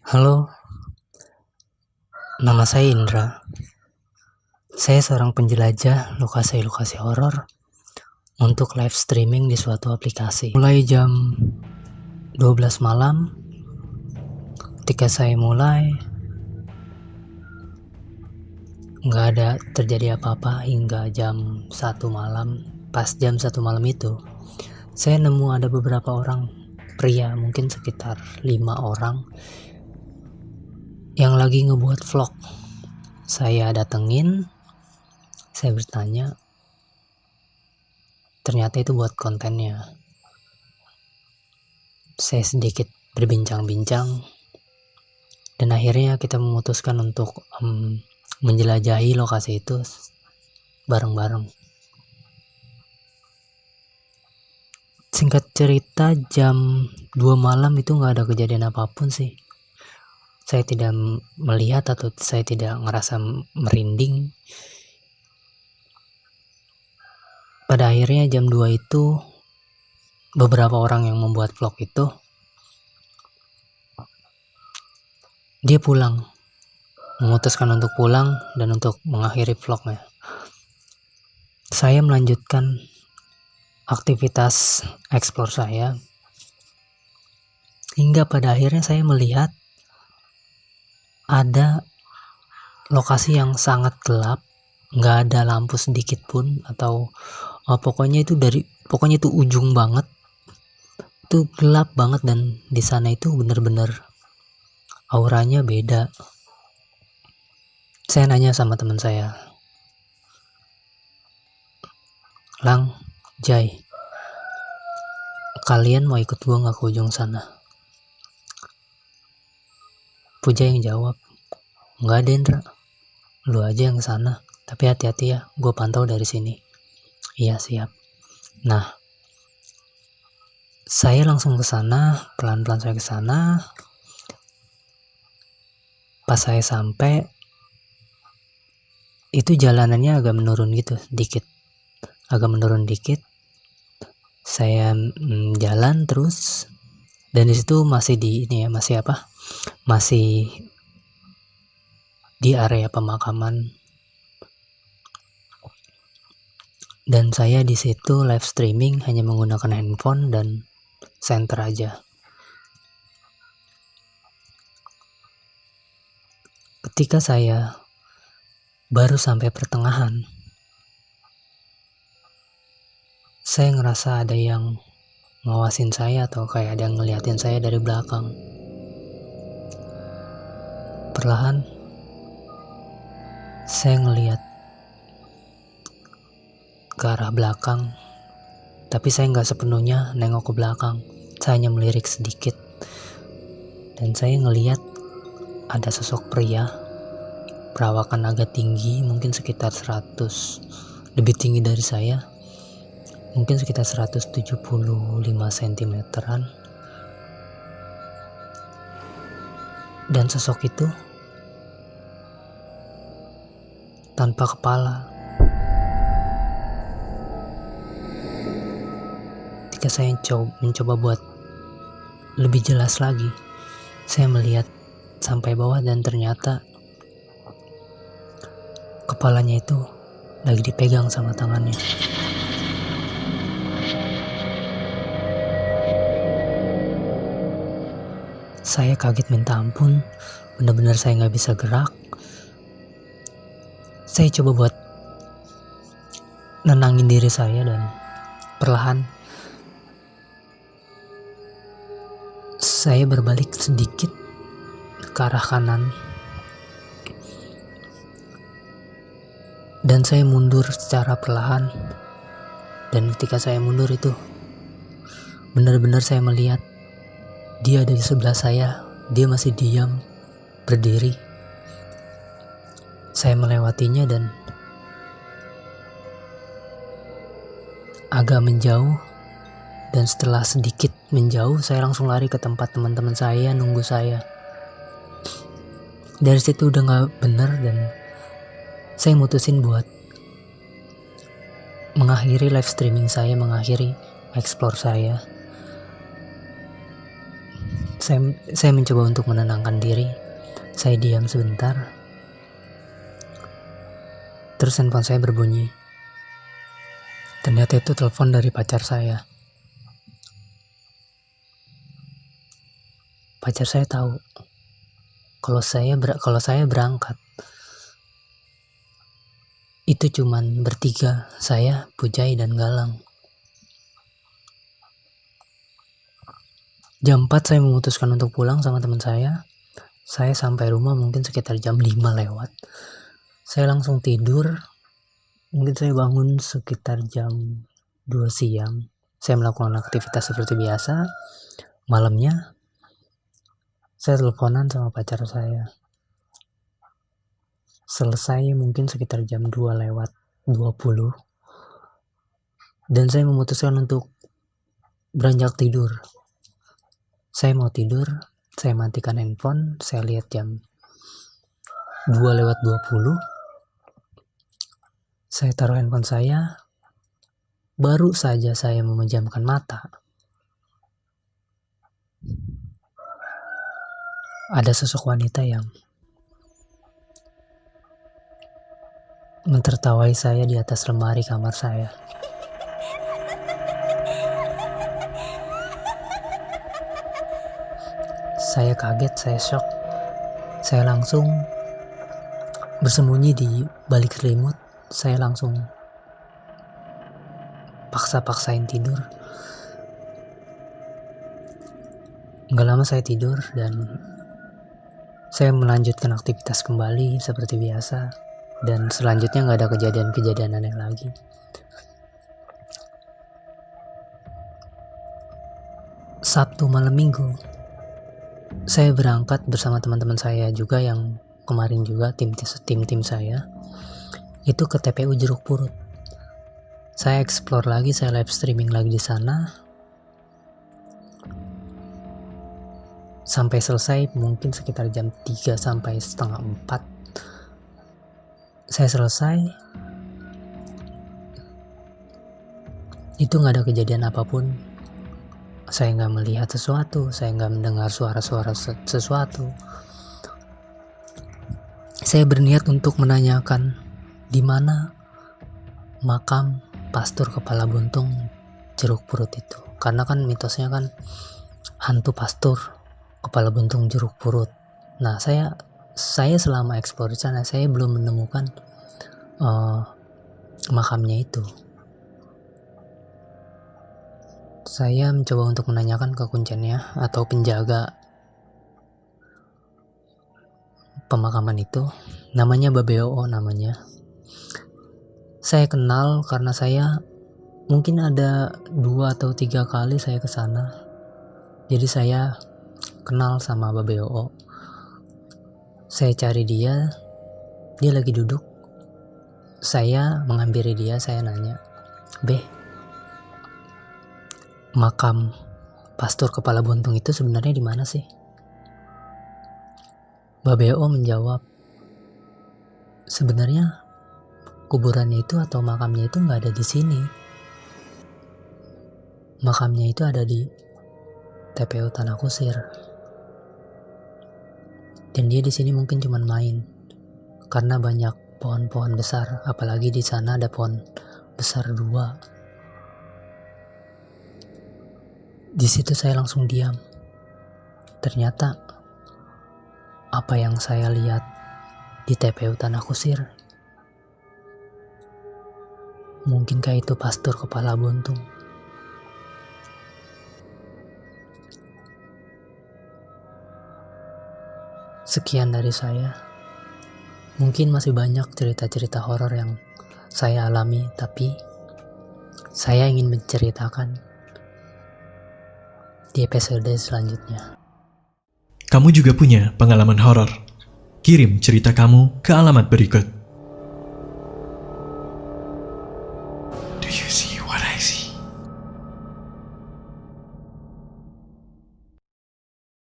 Halo, nama saya Indra. Saya seorang penjelajah lokasi-lokasi horor untuk live streaming di suatu aplikasi. Mulai jam 12 malam, ketika saya mulai, nggak ada terjadi apa-apa hingga jam 1 malam. Pas jam 1 malam itu, saya nemu ada beberapa orang pria, mungkin sekitar 5 orang, yang lagi ngebuat vlog. Saya datengin, saya bertanya, ternyata itu buat kontennya. Saya sedikit berbincang-bincang dan akhirnya kita memutuskan untuk menjelajahi lokasi itu bareng-bareng. Singkat cerita, jam 2 malam itu nggak ada kejadian apapun sih. Saya tidak melihat atau saya tidak ngerasa merinding. Pada akhirnya jam 2 itu beberapa orang yang membuat vlog itu dia pulang, memutuskan untuk pulang dan untuk mengakhiri vlognya. Saya melanjutkan aktivitas explore saya hingga pada akhirnya saya melihat ada lokasi yang sangat gelap, nggak ada lampu sedikit pun, atau pokoknya itu ujung banget, itu gelap banget, dan di sana itu bener-bener auranya beda. Saya nanya sama teman saya, Lang, Jai, kalian mau ikut gua nggak ke ujung sana? Puja yang jawab, nggak ada, Indra, lu aja yang kesana, tapi hati-hati ya, gue pantau dari sini. Iya, siap. Nah, saya langsung ke sana, pelan-pelan saya ke sana. Pas saya sampai, itu jalanannya agak menurun gitu, agak menurun dikit. Saya jalan terus, dan disitu masih masih di area pemakaman. Dan saya di situ live streaming hanya menggunakan handphone dan center aja. Ketika saya baru sampai pertengahan, saya ngerasa ada yang ngawasin saya atau kayak ada yang ngeliatin saya dari belakang. Perlahan saya ngeliat ke arah belakang, tapi saya nggak sepenuhnya nengok ke belakang. Saya hanya melirik sedikit, dan saya ngeliat ada sosok pria perawakan agak tinggi, mungkin sekitar 100, lebih tinggi dari saya, mungkin sekitar 175 cm-an. Dan sosok itu tanpa kepala. Ketika saya mencoba buat lebih jelas lagi, saya melihat sampai bawah dan ternyata kepalanya itu lagi dipegang sama tangannya. Saya kaget minta ampun, benar-benar saya nggak bisa gerak. Saya coba buat nenangin diri saya, dan perlahan saya berbalik sedikit ke arah kanan, dan saya mundur secara perlahan. Dan ketika saya mundur itu benar-benar saya melihat dia ada di sebelah saya. Dia masih diam, berdiri. Saya melewatinya dan agak menjauh, dan setelah sedikit menjauh saya langsung lari ke tempat teman-teman saya nunggu saya. Dari situ udah gak bener, dan saya mutusin buat mengakhiri live streaming saya, mengakhiri explore saya. Saya mencoba untuk menenangkan diri. Saya diam sebentar. Terus handphone saya berbunyi. Ternyata itu telepon dari pacar saya. Pacar saya tahu kalau saya berangkat. Itu cuman bertiga, saya, Pujai, dan Galang. Jam 4 saya memutuskan untuk pulang sama teman saya. Saya sampai rumah mungkin sekitar jam 5 lewat. Saya langsung tidur. Mungkin saya bangun sekitar jam 2 siang. Saya melakukan aktivitas seperti biasa. Malamnya saya teleponan sama pacar saya. Selesai mungkin sekitar jam 2 lewat 20. Dan saya memutuskan untuk beranjak tidur. Saya mau tidur, saya matikan handphone, saya lihat jam 2 lewat 20. Saya taruh handphone saya, baru saja saya memejamkan mata. Ada sosok wanita yang mentertawai saya di atas lemari kamar saya. Saya kaget, saya shock. Saya langsung bersembunyi di balik selimut. Saya langsung paksa-paksain tidur. Nggak lama saya tidur dan saya melanjutkan aktivitas kembali seperti biasa. Dan selanjutnya nggak ada kejadian-kejadian aneh lagi. Sabtu malam minggu, saya berangkat bersama teman-teman saya juga yang kemarin juga tim saya itu ke TPU Jeruk Purut. Saya explore lagi, saya live streaming lagi di sana sampai selesai mungkin sekitar jam 3 sampai setengah 4. Saya selesai, itu nggak ada kejadian apapun. Saya nggak melihat sesuatu, saya nggak mendengar suara-suara sesuatu. Saya berniat untuk menanyakan di mana makam pastor kepala buntung Jeruk Purut itu. Karena kan mitosnya kan hantu pastor kepala buntung Jeruk Purut. Nah, saya selama eksplor di sana saya belum menemukan makamnya itu. Saya mencoba untuk menanyakan ke kuncennya atau penjaga pemakaman itu, namanya Babeo namanya. Saya kenal karena saya mungkin ada 2 atau 3 kali saya ke sana. Jadi saya kenal sama Babeo. Saya cari dia lagi duduk. Saya menghampiri dia, saya nanya, "Beh, makam pastor kepala buntung itu sebenarnya di mana sih?" Babeo menjawab, "Sebenarnya kuburannya itu atau makamnya itu nggak ada di sini. Makamnya itu ada di TPU Tanah Kusir. Dan dia di sini mungkin cuma main karena banyak pohon-pohon besar, apalagi di sana ada pohon besar 2. Di situ saya langsung diam. Ternyata apa yang saya lihat di TPU Tanah Kusir, mungkinkah itu pastor kepala buntung? Sekian dari saya. Mungkin masih banyak cerita-cerita horor yang saya alami, tapi saya ingin menceritakan di episode selanjutnya. Kamu juga punya pengalaman horor? Kirim cerita kamu ke alamat berikut.